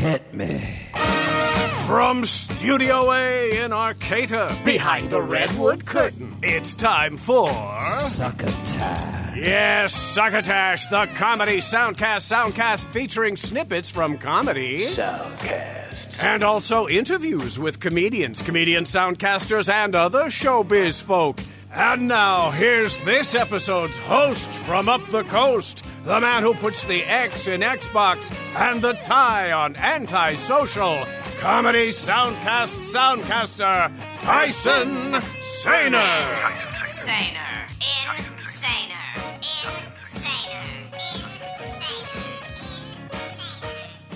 Hit me. From Studio A in Arcata, behind the redwood curtain, it's time for... Succotash. Yes, Succotash, the comedy soundcast featuring snippets from comedy. Soundcast. And also interviews with comedians, comedian soundcasters, and other showbiz folk. And now, here's this episode's host from up the coast, the man who puts the X in Xbox and the tie on antisocial, comedy soundcaster, Tyson Saner.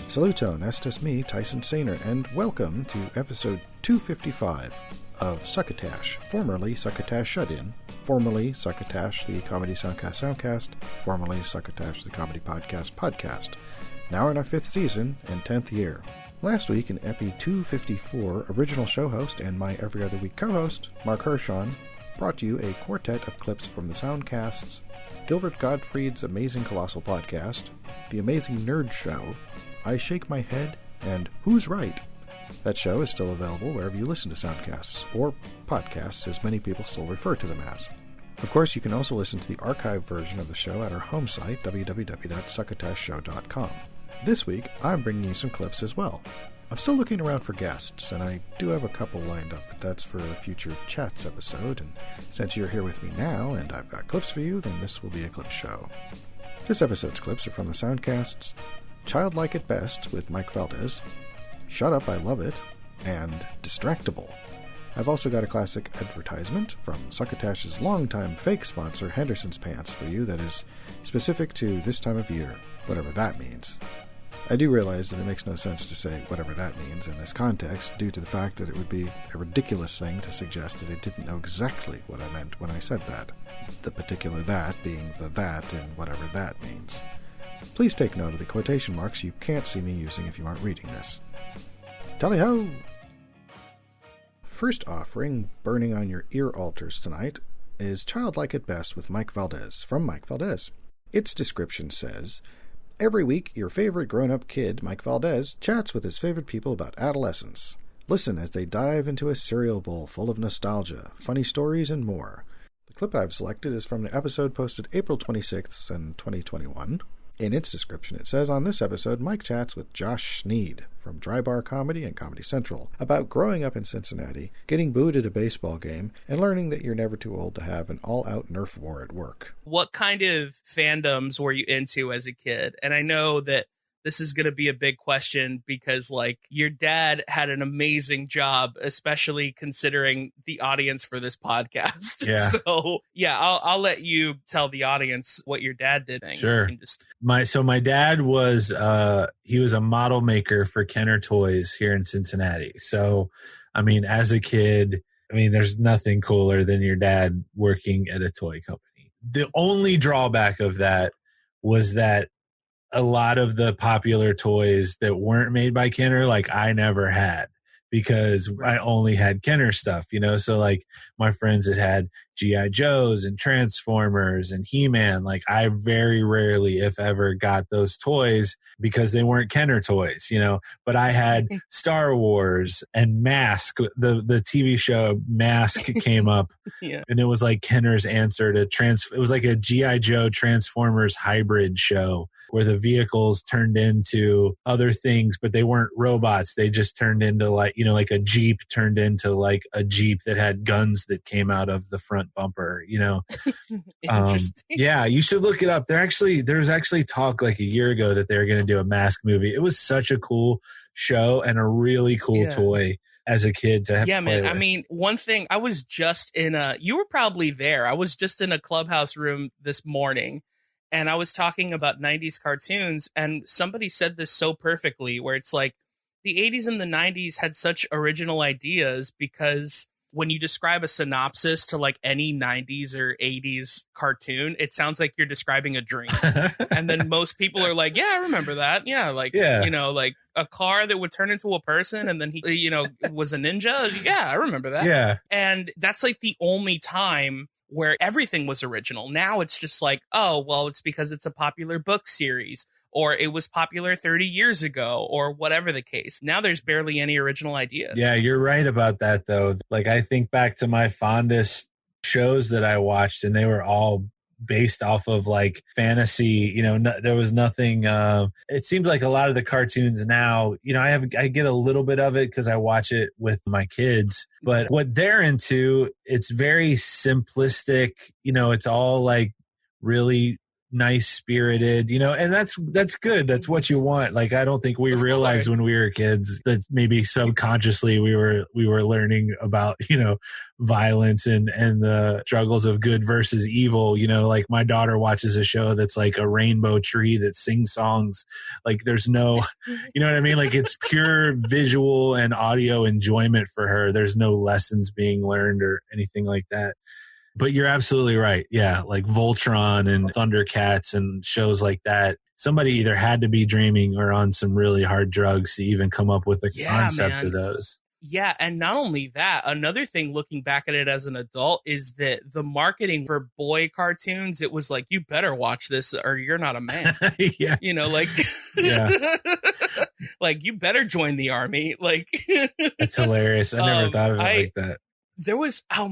Saluton, estes me, Tyson Saner, and welcome to episode 255 of Succotash, formerly Succotash Shut-In, formerly Succotash, the comedy soundcast, formerly Succotash, the comedy podcast, now in our 5th season and 10th year. Last week, in Epi255, original show host and my every other week co-host, Mark Hershon, brought you a quartet of clips from the soundcasts Gilbert Gottfried's Amazing Colossal Podcast, The Amazing Nerd Show, I Shake My Head, and Who's Right? That show is still available wherever you listen to soundcasts, or podcasts as many people still refer to them as. Of course, you can also listen to the archived version of the show at our home site, www.succotashshow.com. This week, I'm bringing you some clips as well. I'm still looking around for guests, and I do have a couple lined up, but that's for a future Chats episode, and since you're here with me now, and I've got clips for you, then this will be a clip show. This episode's clips are from the soundcasts Childlike At Best with Mike Valdes, Shut Up, I Love It, and Distractable. I've also got a classic advertisement from Succotash's longtime fake sponsor, Henderson's Pants, for you that is specific to this time of year, whatever that means. I do realize that it makes no sense to say whatever that means in this context, due to the fact that it would be a ridiculous thing to suggest that I didn't know exactly what I meant when I said that. The particular that being the that in whatever that means. Please take note of the quotation marks you can't see me using if you aren't reading this. Tally-ho! First offering, burning on your ear altars tonight, is Childlike At Best with Mike Valdes, from Mike Valdes. Its description says, every week, your favorite grown-up kid, Mike Valdes, chats with his favorite people about adolescence. Listen as they dive into a cereal bowl full of nostalgia, funny stories, and more. The clip I've selected is from the episode posted April 26th, 2021. In its description, it says, on this episode, Mike chats with Josh Sneed from DryBar Comedy and Comedy Central about growing up in Cincinnati, getting booed at a baseball game, and learning that you're never too old to have an all-out Nerf war at work. What kind of fandoms were you into as a kid? And I know that this is going to be a big question because, like, your dad had an amazing job, especially considering the audience for this podcast. Yeah. So, yeah, I'll let you tell the audience what your dad did. Sure. My dad was he was a model maker for Kenner Toys here in Cincinnati. So, I mean, as a kid, there's nothing cooler than your dad working at a toy company. The only drawback of that was that a lot of the popular toys that weren't made by Kenner, like, I never had because I only had Kenner stuff, so like my friends that had G.I. Joes and Transformers and He-Man, like I very rarely, if ever, got those toys because they weren't Kenner toys, but I had Star Wars and Mask, the TV show Mask came up Yeah. And it was like Kenner's answer to it was like a G.I. Joe Transformers hybrid show where the vehicles turned into other things, but they weren't robots. They just turned into like a Jeep turned into like a Jeep that had guns that came out of the front bumper, Interesting. Yeah, you should look it up. There was actually talk like a year ago that they were going to do a Mask movie. It was such a cool show and a really cool toy as a kid to have. Yeah, man. With. One thing, I was just you were probably there. I was just in a clubhouse room this morning. And I was talking about 90s cartoons, and somebody said this so perfectly, where it's like the 80s and the 90s had such original ideas because when you describe a synopsis to like any 90s or 80s cartoon, it sounds like you're describing a dream. And then most people are like, yeah, I remember that. Yeah. Like a car that would turn into a person and then he, was a ninja. Yeah, I remember that. Yeah. And that's like the only time where everything was original. Now it's just like, oh, well, it's because it's a popular book series. or it was popular 30 years ago, or whatever the case. Now there's barely any original ideas. Yeah, you're right about that, though. Like, I think back to my fondest shows that I watched, and they were all based off of like fantasy. There was nothing. It seems like a lot of the cartoons now, I get a little bit of it because I watch it with my kids, but what they're into, it's very simplistic. It's all like really nice spirited, and that's good. That's what you want. Like, I don't think we realized when we were kids that maybe subconsciously we were learning about, violence and the struggles of good versus evil. Like my daughter watches a show that's like a rainbow tree that sings songs. Like there's no, you know what I mean? Like it's pure visual and audio enjoyment for her. There's no lessons being learned or anything like that. But you're absolutely right. Yeah, like Voltron and Thundercats and shows like that. Somebody either had to be dreaming or on some really hard drugs to even come up with the concept of those. Yeah, and not only that, another thing looking back at it as an adult is that the marketing for boy cartoons, it was like, you better watch this or you're not a man. Yeah. Yeah. Like, you better join the army. Like, that's hilarious. I never thought of it like that. There was a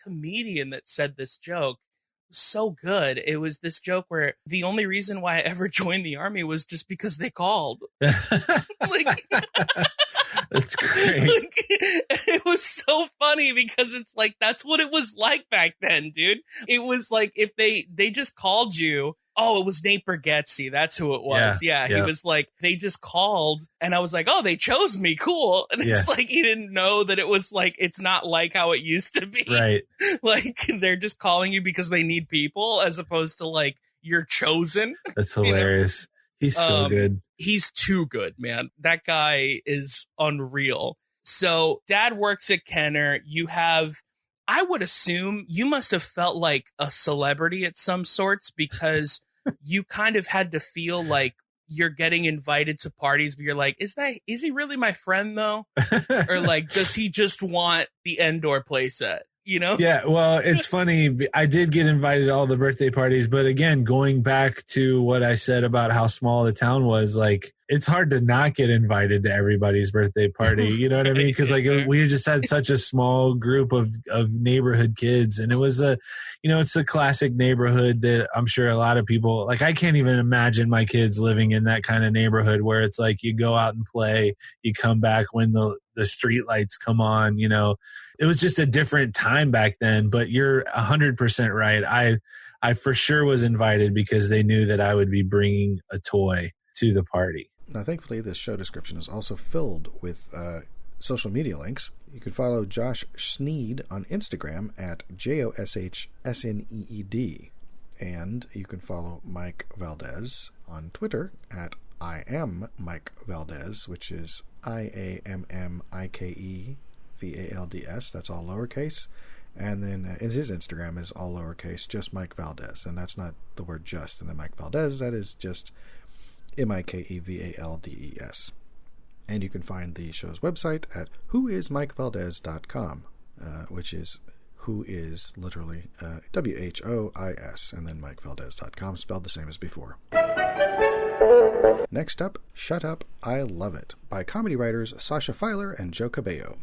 comedian that said this joke. It was so good. It was this joke where the only reason why I ever joined the army was just because they called. Like, that's great. Like, it was so funny because it's like, that's what it was like back then, dude. It was like, if they just called you. Oh, it was Nate Bargatze. That's who it was. Yeah. He was like, they just called and I was like, oh, they chose me. Cool. And it's like, he didn't know that it was like, it's not like how it used to be. Right. Like they're just calling you because they need people as opposed to like, you're chosen. That's hilarious. He's so good. He's too good, man. That guy is unreal. So dad works at Kenner. You have, I would assume you must have felt like a celebrity at some sorts because you kind of had to feel like you're getting invited to parties, but you're like, is he really my friend though? Or like, does he just want the Endor playset? Yeah, well, it's funny. I did get invited to all the birthday parties, but again, going back to what I said about how small the town was, like, it's hard to not get invited to everybody's birthday party. You know what I mean? Because like we just had such a small group of neighborhood kids, and it was it's a classic neighborhood that I'm sure a lot of people like. I can't even imagine my kids living in that kind of neighborhood where it's like you go out and play, you come back when the street lights come on. It was just a different time back then. But you're 100% right. I for sure was invited because they knew that I would be bringing a toy to the party. Now, thankfully, this show description is also filled with social media links. You can follow Josh Sneed on Instagram at JOSHSNEED. And you can follow Mike Valdes on Twitter at I am Mike Valdes, which is IAMMIKEVALDS. That's all lowercase. And then his Instagram is all lowercase, just Mike Valdes. And that's not the word just in the Mike Valdes. That is just MIKEVALDES. And you can find the show's website at whoismikevaldes.com, which is who is literally WHOIS, and then MikeValdes.com, spelled the same as before. Next up, Shut Up, I Love It, by comedy writers Sasha Feiler and Joe Cabello.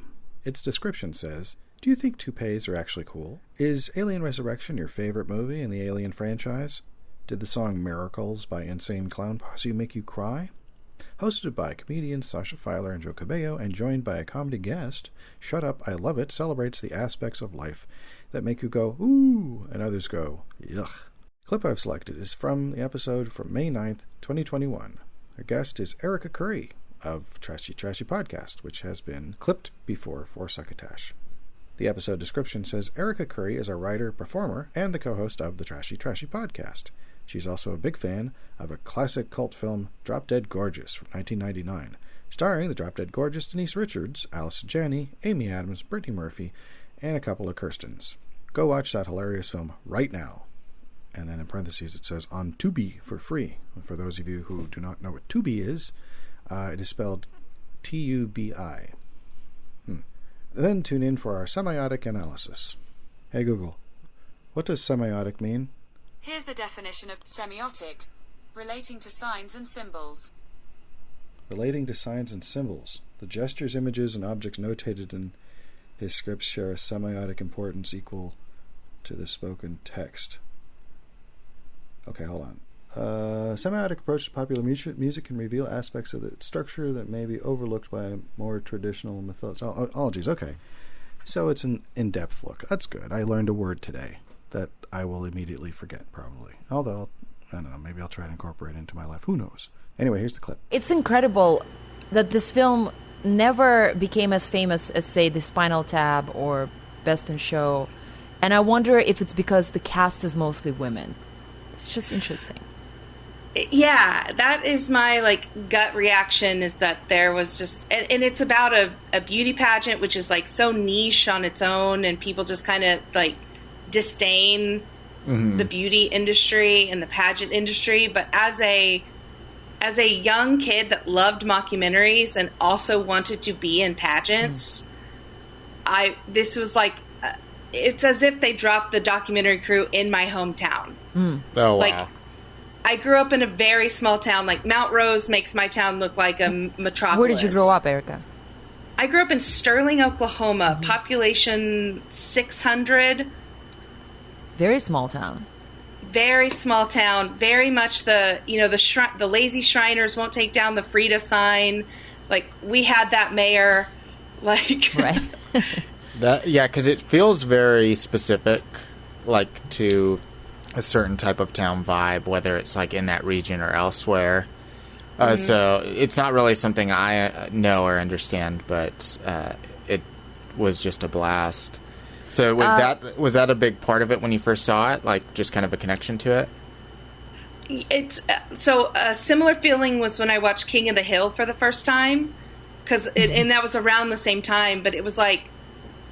Its description says, do you think toupees are actually cool? Is Alien Resurrection your favorite movie in the Alien franchise? Did the song Miracles by Insane Clown Posse make you cry? Hosted by comedians Sasha Feiler and Joe Cabello and joined by a comedy guest, Shut Up, I Love It celebrates the aspects of life that make you go, ooh, and others go, yuck. Clip I've selected is from the episode from May 9th, 2021. Our guest is Erika Curry of Trashy Trashy Podcast, which has been clipped before for Succotash. The episode description says Erika Curry is a writer, performer, and the co-host of the Trashy Trashy Podcast. She's also a big fan of a classic cult film, Drop Dead Gorgeous, from 1999, starring the Drop Dead Gorgeous Denise Richards, Allison Janney, Amy Adams, Brittany Murphy, and a couple of Kirstens. Go watch that hilarious film right now. And then in parentheses it says, on Tubi for free. And for those of you who do not know what Tubi is, it is spelled Tubi. Then tune in for our semiotic analysis. Hey Google, what does semiotic mean? Here's the definition of semiotic. Relating to signs and symbols. Relating to signs and symbols. The gestures, images, and objects notated in his scripts share a semiotic importance equal to the spoken text. Okay, hold on. Semiotic approach to popular music can reveal aspects of the structure that may be overlooked by more traditional methodologies. Okay, so it's an in-depth look. That's good. I learned a word today that I will immediately forget, probably. Although, I don't know, maybe I'll try to incorporate it into my life. Who knows? Anyway, here's the clip. It's incredible that this film never became as famous as, say, The Spinal Tap or Best in Show. And I wonder if it's because the cast is mostly women. It's just interesting. Yeah, that is my gut reaction, is that there was just, and it's about a beauty pageant, which is so niche on its own, and people just kind of disdain the beauty industry and the pageant industry. But as a young kid that loved mockumentaries and also wanted to be in pageants, this was it's as if they dropped the documentary crew in my hometown. Oh, wow. I grew up in a very small town. Mount Rose makes my town look like a metropolis. Where did you grow up, Erika? I grew up in Sterling, Oklahoma. Population 600. Very small town. Very small town. Very much the lazy Shriners won't take down the Frida sign. We had that mayor. Right. Because it feels very specific, to a certain type of town vibe, whether it's in that region or elsewhere. So it's not really something I know or understand, but it was just a blast. So was that a big part of it when you first saw it? Just kind of a connection to it? It's so a similar feeling was when I watched King of the Hill for the first time, and that was around the same time. But it was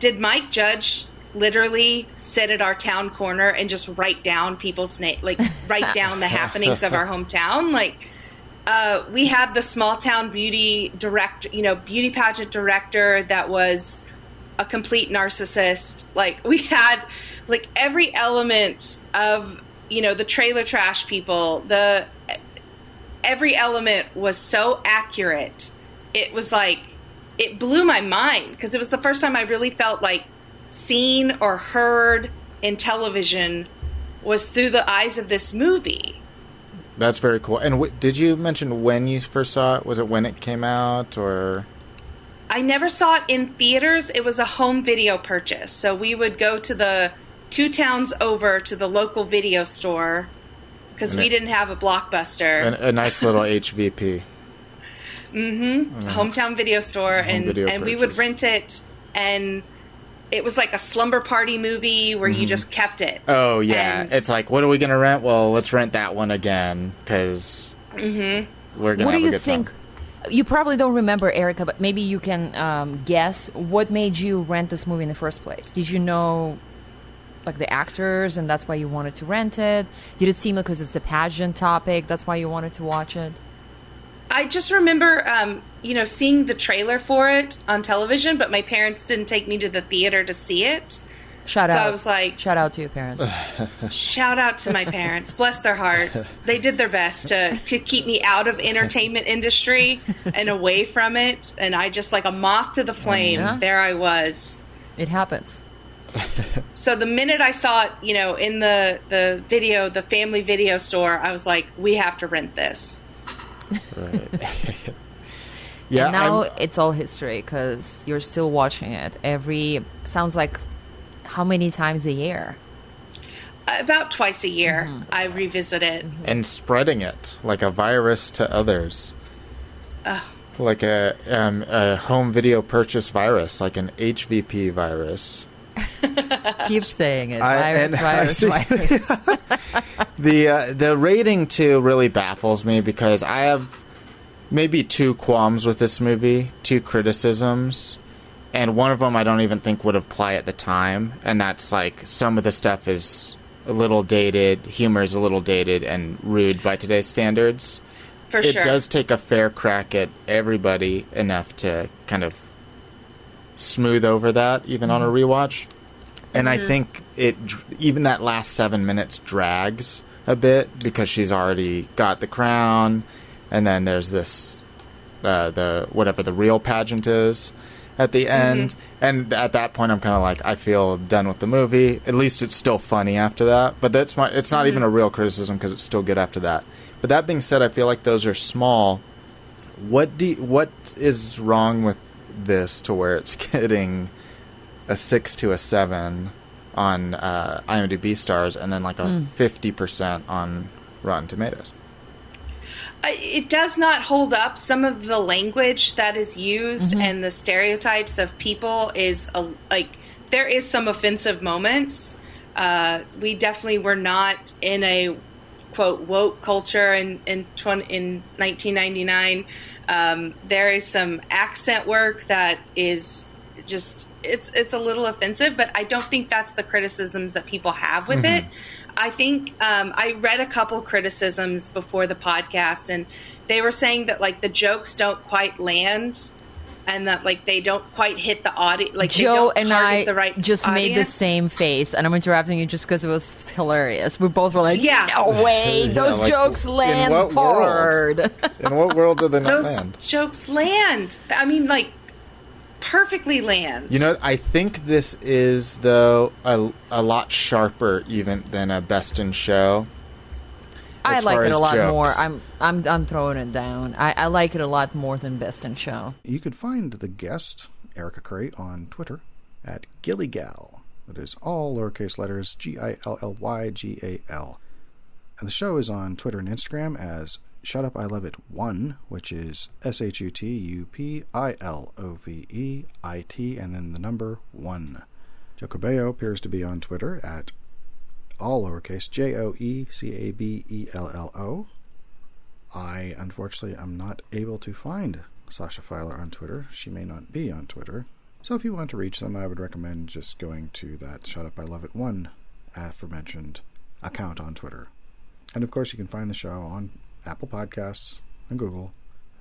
did Mike Judge literally sit at our town corner and just write down people's names, write down the happenings of our hometown? We had the small town beauty beauty pageant director that was a complete narcissist. We had every element of the trailer trash people. Every element was so accurate. It was it blew my mind, because it was the first time I really felt seen or heard in television was through the eyes of this movie. That's very cool. And did you mention when you first saw it? Was it when it came out, or? I never saw it in theaters. It was a home video purchase. So we would go to the 2 towns over to the local video store, because we didn't have a Blockbuster. A nice little HVP. Hometown video store, and we would rent it, and it was like a slumber party movie where you just kept it. Oh, yeah. And it's what are we going to rent? Well, let's rent that one again, because we're going to have a good time. What do you think? You probably don't remember, Erika, but maybe you can guess what made you rent this movie in the first place. Did you know the actors and that's why you wanted to rent it? Did it seem because it's the pageant topic, that's why you wanted to watch it? I just remember, seeing the trailer for it on television, but my parents didn't take me to the theater to see it. Shout out. I was shout out to your parents. Shout out to my parents. Bless their hearts. They did their best to keep me out of entertainment industry and away from it. And I just a moth to the flame. There I was. It happens. So the minute I saw it, in the video, the family video store, I was we have to rent this. Right. Yeah. And now it's all history, because you're still watching it sounds like how many times a year? About twice a year, I revisit it. And spreading it like a virus to others. Like a home video purchase virus, like an HVP virus. Keep saying it. Virus. The rating, too, really baffles me, because I have maybe 2 qualms with this movie, 2 criticisms. And one of them I don't even think would apply at the time. And that's some of the stuff is a little dated, humor is a little dated and rude by today's standards. For sure. It does take a fair crack at everybody enough to kind of smooth over that, even on a rewatch. And I think even that last 7 minutes drags a bit because she's already got the crown, and then there's this the whatever the real pageant is at the end, and at that point I'm kind of like, I feel done with the movie. At least it's still funny after that, but it's not even a real criticism because it's still good after that. But that being said, I feel like those are small. What is wrong with this to where it's getting a 6 to a 7 on IMDb stars and then like a 50% on Rotten Tomatoes? It does not hold up. Some of the language that is used and the stereotypes of people is there is some offensive moments. We definitely were not in a quote woke culture in 1999. There is some accent work that is just it's a little offensive, but I don't think that's the criticisms that people have with it. I think I read a couple criticisms before the podcast, and they were saying that like the jokes don't quite land, and that like they don't quite hit the audience. Like Joe and I the right just audience. made the same face, and I'm interrupting you just because it was hilarious. We both were like, Yeah. "No way, those like, jokes land what hard." In what world do they not Those land? jokes land. I mean, like perfectly land. You know, I think this is though a lot sharper even than a Best in Show. I as like far it a as lot jokes. more. I'm throwing it down. I like it a lot more than Best in Show. You could find the guest, Erika Curry, on Twitter at Gillygal. That is all lowercase letters, GILLYGAL. And the show is on Twitter and Instagram as Shut Up I Love It 1, which is SHUTUPILOVEIT, and then the number 1. Joe Cabello appears to be on Twitter at all lowercase JOECABELLO. I, unfortunately, am not able to find Sasha Feiler on Twitter. She may not be on Twitter. So if you want to reach them, I would recommend just going to that Shut Up I Love It 1 aforementioned account on Twitter. And of course, you can find the show on Apple Podcasts and Google,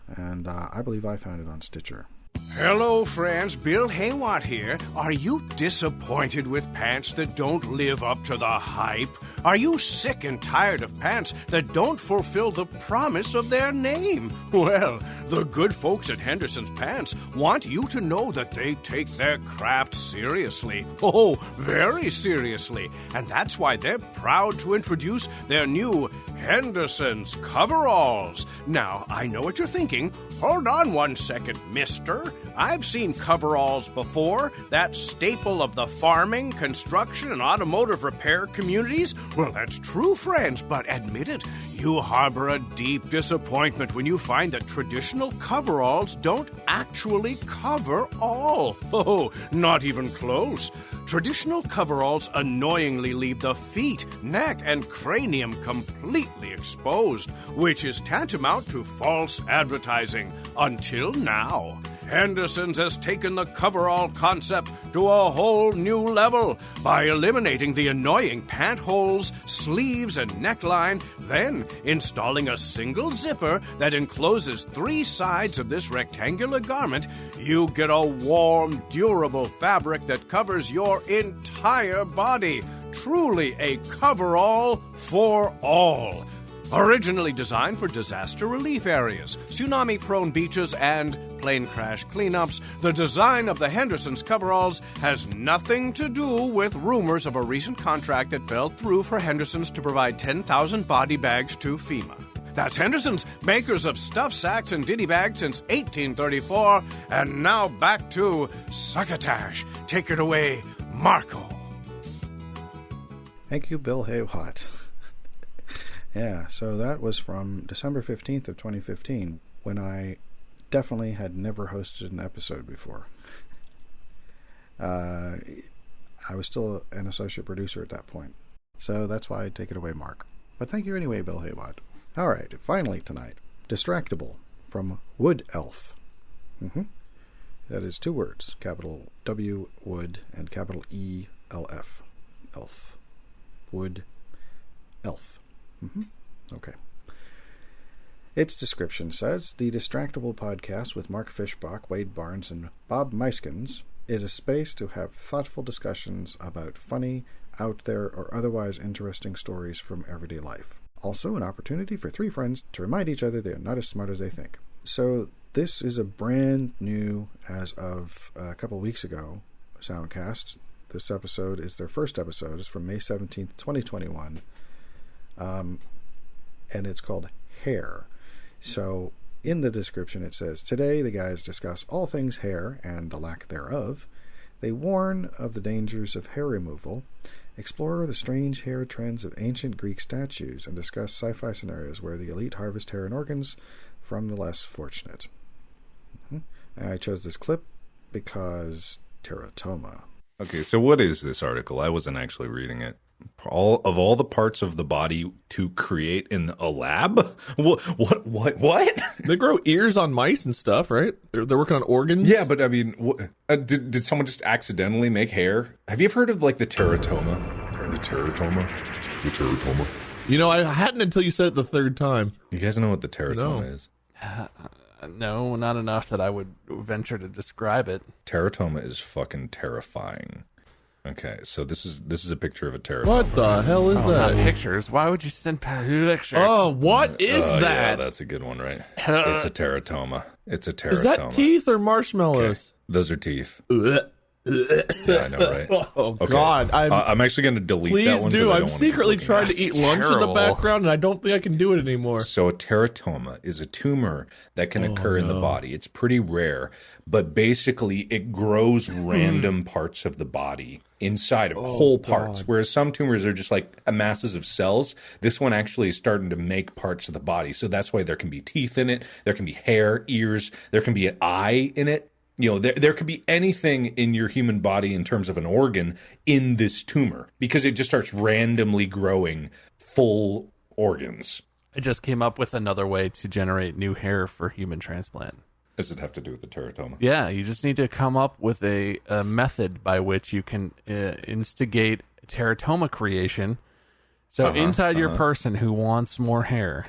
and I believe I found it on Stitcher. Hello, friends. Bill Haywatt here. Are you disappointed with pants that don't live up to the hype? Are you sick and tired of pants that don't fulfill the promise of their name? Well, the good folks at Henderson's Pants want you to know that they take their craft seriously. Oh, very seriously. And that's why they're proud to introduce their new Henderson's Coveralls. Now, I know what you're thinking. Hold on one second, mister. I've seen coveralls before, that staple of the farming, construction, and automotive repair communities. Well, that's true, friends, but admit it, you harbor a deep disappointment when you find that traditional coveralls don't actually cover all. Oh, not even close. Traditional coveralls annoyingly leave the feet, neck, and cranium completely exposed, which is tantamount to false advertising. Until now. Henderson's has taken the coverall concept to a whole new level by eliminating the annoying pant holes, sleeves, and neckline, then installing a single zipper that encloses 3 sides of this rectangular garment. You get a warm, durable fabric that covers your entire body. Truly a coverall for all. Originally designed for disaster relief areas, tsunami-prone beaches, and plane crash cleanups, the design of the Henderson's coveralls has nothing to do with rumors of a recent contract that fell through for Henderson's to provide 10,000 body bags to FEMA. That's Henderson's, makers of stuffed sacks and ditty bags since 1834. And now back to Succotash. Take it away, Marco. Thank you, Bill Haywatt. Yeah, so that was from December 15th of 2015, when I definitely had never hosted an episode before. I was still an associate producer at that point. So that's why I take it away, Mark. But thank you anyway, Bill Haywatt. All right, finally tonight, Distractable from Wood Elf. That is 2 words, capital W, Wood, and capital E, L-F. Elf. Wood Elf. Okay. Its description says, the Distractable podcast with Mark Fishbach, Wade Barnes, and Bob Meiskens is a space to have thoughtful discussions about funny, out there, or otherwise interesting stories from everyday life. Also, an opportunity for three friends to remind each other they are not as smart as they think. So, this is a brand new, as of a couple weeks ago, soundcast. This episode is their first episode. It's from May 17th, 2021. And it's called Hair. So, in the description it says, today the guys discuss all things hair and the lack thereof. They warn of the dangers of hair removal, explore the strange hair trends of ancient Greek statues, and discuss sci-fi scenarios where the elite harvest hair and organs from the less fortunate. I chose this clip because teratoma. Okay, so what is this article? I wasn't actually reading it. All the parts of the body to create in a lab? What? They grow ears on mice and stuff, right? They're working on organs. Yeah, but I mean, did someone just accidentally make hair? Have you ever heard of like the teratoma? The teratoma? You know, I hadn't until you said it the third time. You guys know what the teratoma is? No, not enough that I would venture to describe it. Teratoma is fucking terrifying. Okay, so this is a picture of a teratoma. What the hell is that? Not pictures. Why would you send pictures? Oh, what is that? Yeah, that's a good one, right? It's a teratoma. It's a teratoma. Is that teeth or marshmallows? Okay. Those are teeth. Yeah, I know, right? Oh, okay. God. I'm actually going to delete that one. Please do. I'm secretly trying to eat lunch in the background, and I don't think I can do it anymore. So a teratoma is a tumor that can occur in the body. It's pretty rare, but basically it grows random parts of the body inside of whole parts, whereas some tumors are just like masses of cells. This one actually is starting to make parts of the body. So that's why there can be teeth in it. There can be hair, ears. There can be an eye in it. You know, there could be anything in your human body in terms of an organ in this tumor because it just starts randomly growing full organs. I just came up with another way to generate new hair for human transplant. Does it have to do with the teratoma? Yeah, you just need to come up with a method by which you can instigate teratoma creation. So inside your person who wants more hair,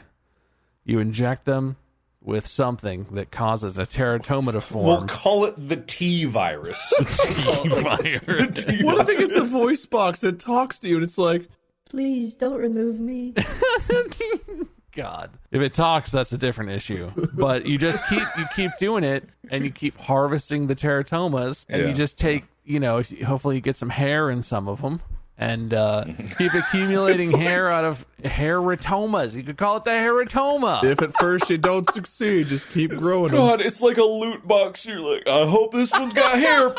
you inject them with something that causes a teratoma to form. We'll call it the T virus. T-virus. What if it gets a voice box that talks to you and it's like, please don't remove me. God. If it talks, that's a different issue. But you just keep doing it and you keep harvesting the teratomas and you just take, hopefully you get some hair in some of them. And keep accumulating hair out of hairatomas. You could call it the hairatoma. If at first you don't succeed, just keep growing them. God, it's like a loot box. You're like, I hope this one's got hair.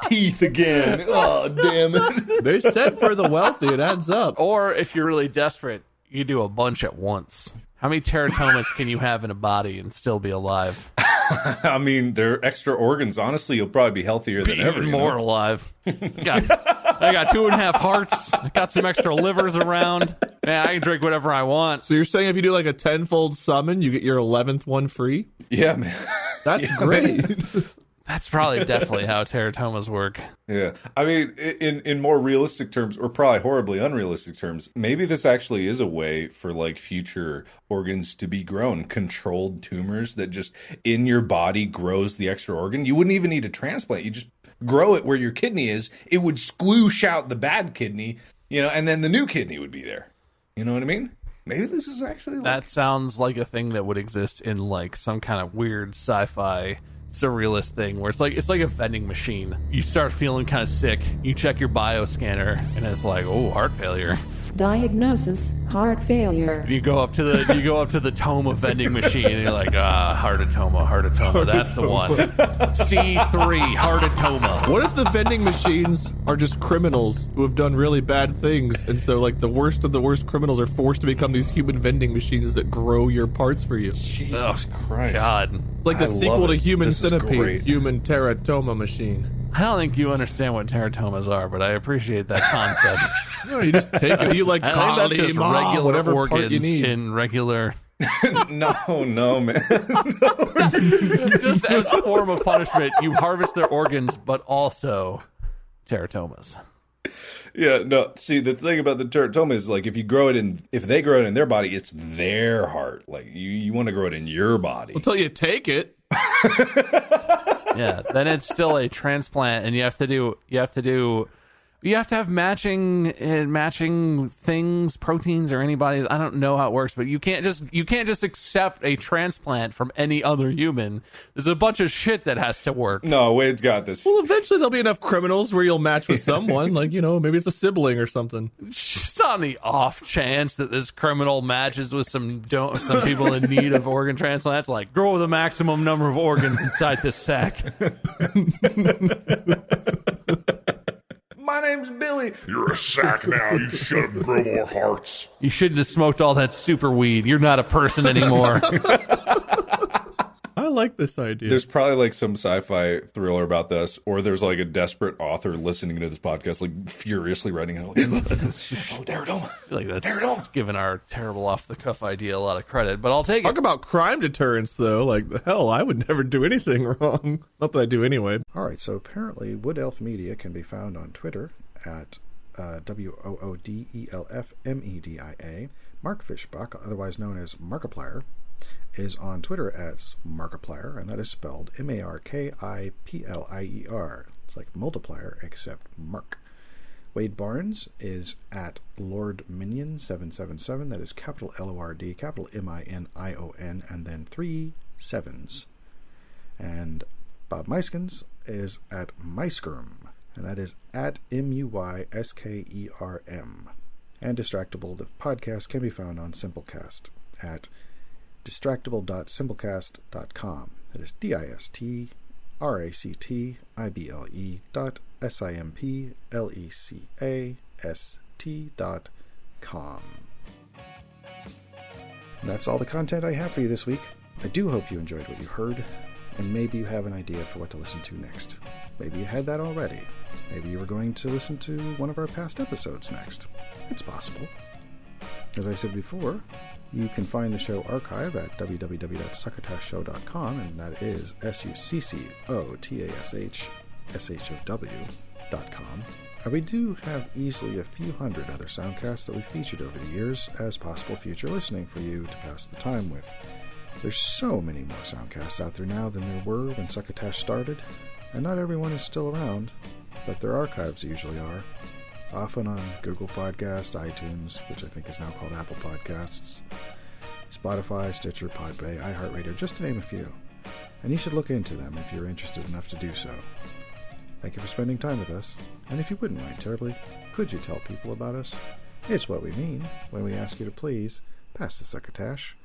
Teeth again. Oh, damn it. They said for the wealthy, it adds up. Or if you're really desperate, you do a bunch at once. How many teratomas can you have in a body and still be alive? I mean, they're extra organs. Honestly, you'll probably be healthier than ever. Even more alive. I got 2.5 hearts. I got some extra livers around. Man, I can drink whatever I want. So you're saying if you do like a 10-fold summon, you get your 11th one free? Yeah, man. That's great. That's probably definitely how teratomas work. Yeah. I mean, in more realistic terms, or probably horribly unrealistic terms, maybe this actually is a way for like future organs to be grown. Controlled tumors that just in your body grows the extra organ. You wouldn't even need a transplant. You just grow it where your kidney is. It would squoosh out the bad kidney, and then the new kidney would be there. You know what I mean? Maybe this is actually like... That sounds like a thing that would exist in like some kind of weird sci-fi surrealist thing where it's like a vending machine. You start feeling kind of sick, you check your bioscanner and it's like, oh, heart failure. Diagnosis: heart failure. You go up to the Toma vending machine and you're like, heartatoma, that's the one. C3 heartatoma. What if the vending machines are just criminals who have done really bad things, and so like the worst of the worst criminals are forced to become these human vending machines that grow your parts for you? Jesus Christ. God. Like the sequel to Human This is Centipede, great. Human Teratoma Machine. I don't think you understand what teratomas are, but I appreciate that concept. No, you just take it. You like I think that's just regular whatever organs part you need. in regular. No, man. Just as a form of punishment, you harvest their organs, but also teratomas. Yeah, no. See, the thing about the teratoma is like if they grow it in their body, it's their heart. Like you want to grow it in your body Until you take it. Yeah, then it's still a transplant, and you have to have matching things, proteins, or antibodies. I don't know how it works, but you can't just accept a transplant from any other human. There's a bunch of shit that has to work. No, Wade's got this. Well, eventually there'll be enough criminals where you'll match with someone, like, maybe it's a sibling or something. Just on the off chance that this criminal matches with some people in need of organ transplants, like grow the maximum number of organs inside this sack. My name's Billy. You're a sack now. You should grow more hearts. You shouldn't have smoked all that super weed. You're not a person anymore. I like this idea. There's probably like some sci-fi thriller about this, or there's like a desperate author listening to this podcast, like furiously writing it. Daredevil. I feel like that's giving our terrible off-the-cuff idea a lot of credit, but I'll take it. Talk about crime deterrence, though. Like, hell, I would never do anything wrong. Not that I do anyway. All right, so apparently Wood Elf Media can be found on Twitter at WOODELFMEDIA. Mark Fischbach, otherwise known as Markiplier, is on Twitter as Markiplier, and that is spelled Markiplier. It's like multiplier, except Mark. Wade Barnes is at Lord Minion 777. That is capital LORD, capital MINION, and then 3 7s. And Bob Meiskens is at Meiskerm, and that is at MUYSKERM. And Distractable, the podcast, can be found on Simplecast at distractable.simplecast.com. That is distractable.simplecast.com. And that's all the content I have for you this week. I do hope you enjoyed what you heard, and maybe you have an idea for what to listen to next. Maybe you had that already. Maybe you were going to listen to one of our past episodes next. It's possible. As I said before, you can find the show archive at www.succotashshow.com, and that is SUCCOTASHSHOW.com. We do have easily a few hundred other soundcasts that we've featured over the years as possible future listening for you to pass the time with. There's so many more soundcasts out there now than there were when Succotash started, and not everyone is still around, but their archives usually are. Often on Google Podcasts, iTunes, which I think is now called Apple Podcasts, Spotify, Stitcher, Podbay, iHeartRadio, just to name a few. And you should look into them if you're interested enough to do so. Thank you for spending time with us, and if you wouldn't mind terribly, could you tell people about us? It's what we mean when we ask you to please pass the Succotash.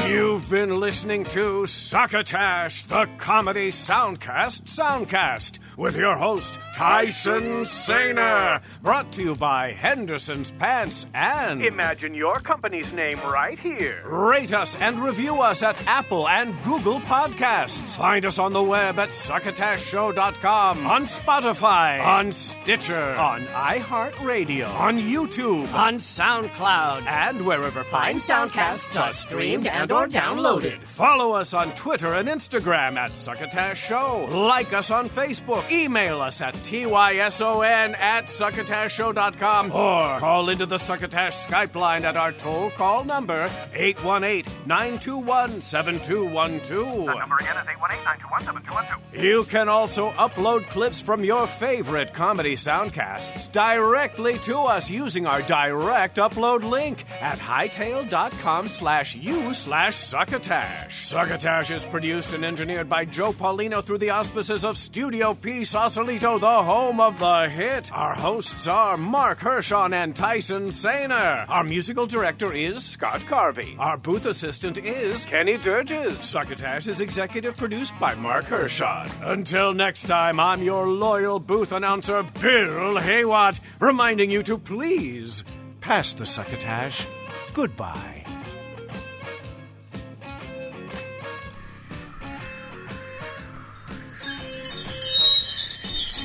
You've been listening to Succotash, the comedy soundcast, with your host, Tyson Saner. Brought to you by Henderson's Pants and... Imagine your company's name right here. Rate us and review us at Apple and Google Podcasts. Find us on the web at succotashshow.com, on Spotify, on Stitcher, on iHeartRadio, on YouTube, on SoundCloud, and wherever fine soundcasts are streamed and or downloaded. Follow us on Twitter and Instagram at Succotash Show. Like us on Facebook. Email us at tyson@succotashshow.com or call into the Succotash Skype line at our toll call number 818-921-7212. That number again is 818-921-7212. You can also upload clips from your favorite comedy soundcasts directly to us using our direct upload link at hightail.com/u/Succotash. Succotash is produced and engineered by Joe Paulino through the auspices of Studio P Sausalito, the home of the hit. Our hosts are Mark Hershon and Tyson Saner. Our musical director is Scott Carvey. Our booth assistant is Kenny Durges. Succotash is executive produced by Mark Hershon. Until next time, I'm your loyal booth announcer, Bill Haywatt, reminding you to please pass the Succotash. Goodbye.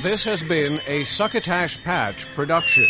This has been a Succotash Patch production.